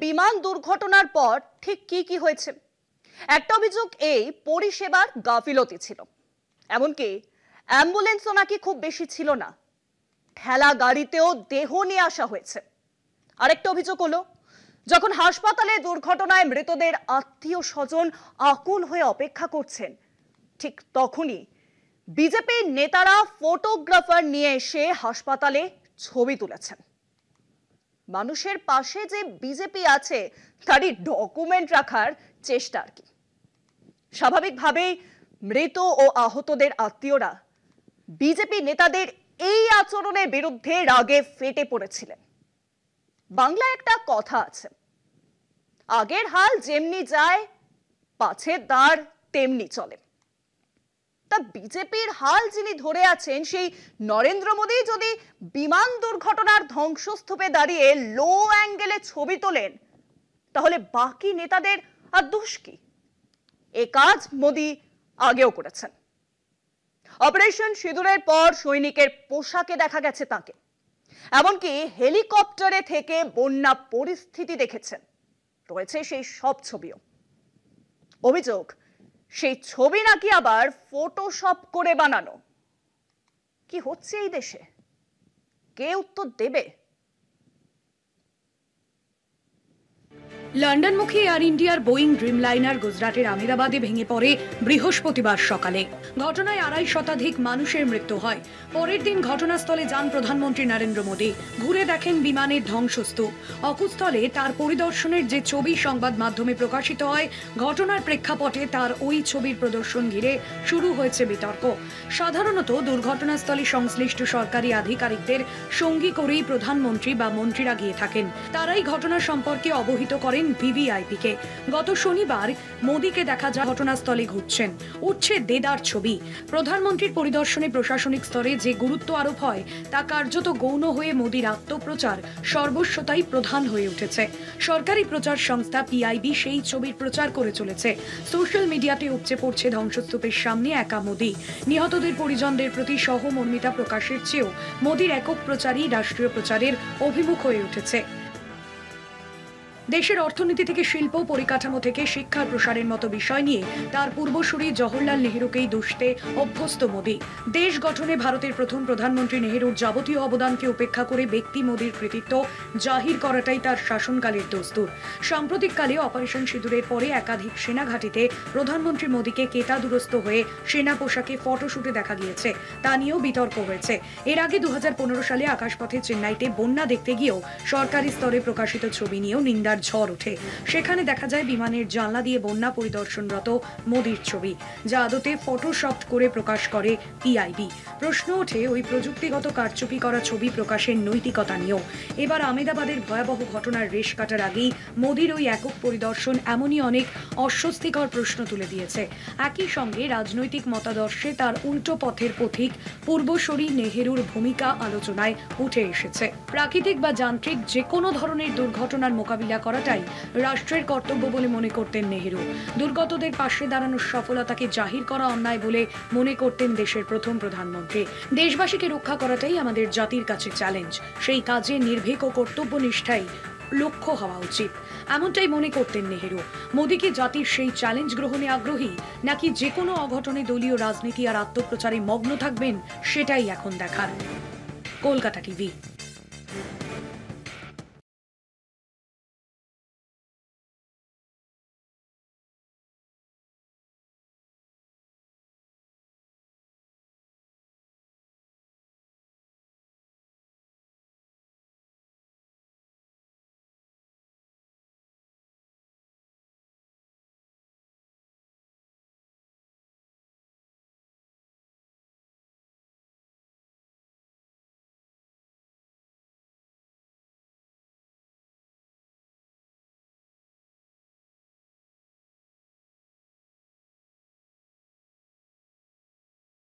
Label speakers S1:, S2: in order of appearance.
S1: বিমান দুর্ঘটনার পর ঠিক কি হয়েছে? একটা অভিযোগ এই পরিষেবার গাফিলতি ছিল। এমনকি অ্যাম্বুলেন্সও নাকি খুব বেশি ছিল না, ঠেলা গাড়িতেও দেহ নিয়ে আসা হয়েছে। আরেকটা অভিযোগ হলো, যখন হাসপাতালে দুর্ঘটনায় মৃতদের আত্মীয় স্বজন আকুল হয়ে অপেক্ষা করছেন, ঠিক তখনই বিজেপির নেতারা ফটোগ্রাফার নিয়ে এসে হাসপাতালে ছবি তুলেছেন। মানুষের পাশে যে বিজেপি আছে তারই ডকুমেন্ট রাখার চেষ্টা আর কি। স্বাভাবিকভাবেই মৃত ও আহতদের আত্মীয়রা বিজেপি নেতাদের এই আচরণের বিরুদ্ধে রাগে ফেটে পড়েছিলেন। বাংলায় একটা কথা আছে, আগের হাল যেমনি যায় পাছের দাঁড় তেমনি চলে। তা বিজেপির হাল যিনি ধরে আছেন সেই নরেন্দ্র মোদী যদি বিমান দুর্ঘটনার ধ্বংসস্তূপে দাঁড়িয়ে লো অ্যাঙ্গেলে ছবি তোলেন, তাহলে বাকি নেতাদের আর দোষ কি? এ কাজ মোদী আগেও করেছেন। অপারেশন সিঁদুরের পর সৈনিকের পোশাকে দেখা গেছে তাকে, এমনকি হেলিকপ্টারে থেকে বন্যা পরিস্থিতি দেখেছেন। রয়েছে সেই সব ছবিও। অভিযোগ, সেই ছবি নাকি আবার ফটোশপ করে বানানো। কি হচ্ছে এই দেশে? কে উত্তর দেবে?
S2: লন্ডনমুখী এয়ার ইন্ডিয়ার বোয়িং ড্রিমলাইনার গুজরাটের আহমেদাবাদে ভেঙে পড়ে বৃহস্পতিবার সকালে। ঘটনায় 250 শতাধিক মানুষের মৃত্যু হয়। পরের দিন ঘটনাস্থলে যান প্রধানমন্ত্রী নরেন্দ্র মোদী। ঘুরে দেখেন বিমানের ধ্বংসস্তূপ। অকুস্থলে তার পরিদর্শনের যে ছবি সংবাদ মাধ্যমে প্রকাশিত হয়, ঘটনার প্রেক্ষাপটে তার ওই ছবির প্রদর্শন ঘিরে শুরু হয়েছে বিতর্ক। সাধারণত দুর্ঘটনাস্থলে সংশ্লিষ্ট সরকারি আধিকারিকদের সঙ্গী করেই প্রধানমন্ত্রী বা মন্ত্রীরা গিয়ে থাকেন। তারাই ঘটনা সম্পর্কে অবহিত করেন ভিভিআইপিকে। গত শনিবার মোদীকে দেখা যায় ঘটনাস্থলে ঘুরছেন। উঠছে দেদার ছবি। প্রধানমন্ত্রীর পরিদর্শনে প্রশাসনিক স্তরে যে গুরুত্ব আরোপ হয় তা কার্যত গৌণ হয়ে মোদীর আত্মপ্রচার সর্বস্বতাই প্রধান হয়ে উঠেছে। সরকারি প্রচার সংস্থা পিআইবি সেই ছবির প্রচার করে চলেছে। সোশ্যাল মিডিয়াতে উপচে পড়ছে ধ্বংসস্তূপের সামনে একা মোদী। নিহতদের পরিজনদের প্রতি সহমর্মিতা প্রকাশের চেয়েও মোদীর একক প্রচারই রাষ্ট্রীয় প্রচারের অভিমুখ হয়ে উঠেছে। দেশের অর্থনীতি থেকে শিল্প, পরিকাঠামো থেকে শিক্ষার প্রসারের মতো বিষয় নিয়ে তার পূর্বসূরি জওহরলাল নেহরুকেই দুষতে অভ্যস্ত মোদী। দেশ গঠনে ভারতের প্রথম প্রধানমন্ত্রী নেহরুর যাবতীয় অবদানকে উপেক্ষা করে ব্যক্তি মোদীর কৃতিত্ব জাহির করাটাই তার শাসনকালের দস্তুর। সাম্প্রতিককালে অপারেশন সিঁদুরের পরে একাধিক সেনা ঘাঁটিতে প্রধানমন্ত্রী মোদীকে কেতাদুরস্ত হয়ে সেনা পোশাকে ফটোশুটে দেখা গিয়েছে। তা নিয়েও বিতর্ক হয়েছে। এর আগে 2015 সালে আকাশপথে চেন্নাইতে বন্যা দেখতে গিয়েও সরকারি স্তরে প্রকাশিত ছবি নিয়েও নিন্দার ঝড় ওঠে। সেখানে দেখা যায় বিমানের জানলা দিয়ে বন্যা পরিদর্শনরত মোদীর ছবি, যা আদতে ফটোশপ করে প্রকাশ করে পিআইবি। প্রশ্ন ওঠে ওই প্রযুক্তিগত কারচুপি করা ছবি প্রকাশের নৈতিকতা নিয়েও। এবার আহমেদাবাদের ভয়াবহ ঘটনার রেশ কাটার আগেই মোদীর ওই একক পরিদর্শন এমনই অনেক অস্বস্তিকর প্রশ্ন তুলে দিয়েছে। একই সঙ্গে রাজনৈতিক মতাদর্শে তার উল্টো পথের পথিক পূর্বসূরি নেহেরুর ভূমিকা আলোচনায় উঠে এসেছে। প্রাকৃতিক বা যান্ত্রিক যে কোনো ধরনের দুর্ঘটনার মোকাবিলা করাটাই রাষ্ট্রের কর্তব্য বলে মনে করতেন নেহেরু। দুর্গতদের পাশে দাঁড়ানোর সফলতাকে জাহির করা অন্যায় বলে মনে করতেন দেশের প্রথম প্রধানমন্ত্রী। দেশবাসীকে রক্ষা করাটাই আমাদের জাতির কাছে চ্যালেঞ্জ। সেই কাজে নির্ভীক ও কর্তব্যনিষ্ঠাই লক্ষ্য হওয়া উচিত, এমনটাই মনে করতেন নেহেরু। মোদী কি জাতির সেই চ্যালেঞ্জ গ্রহণে আগ্রহী, নাকি যে কোনো অঘটনে দলীয় রাজনীতি আর আত্মপ্রচারে মগ্ন থাকবেন, সেটাই এখন দেখার। কলকাতা টিভি।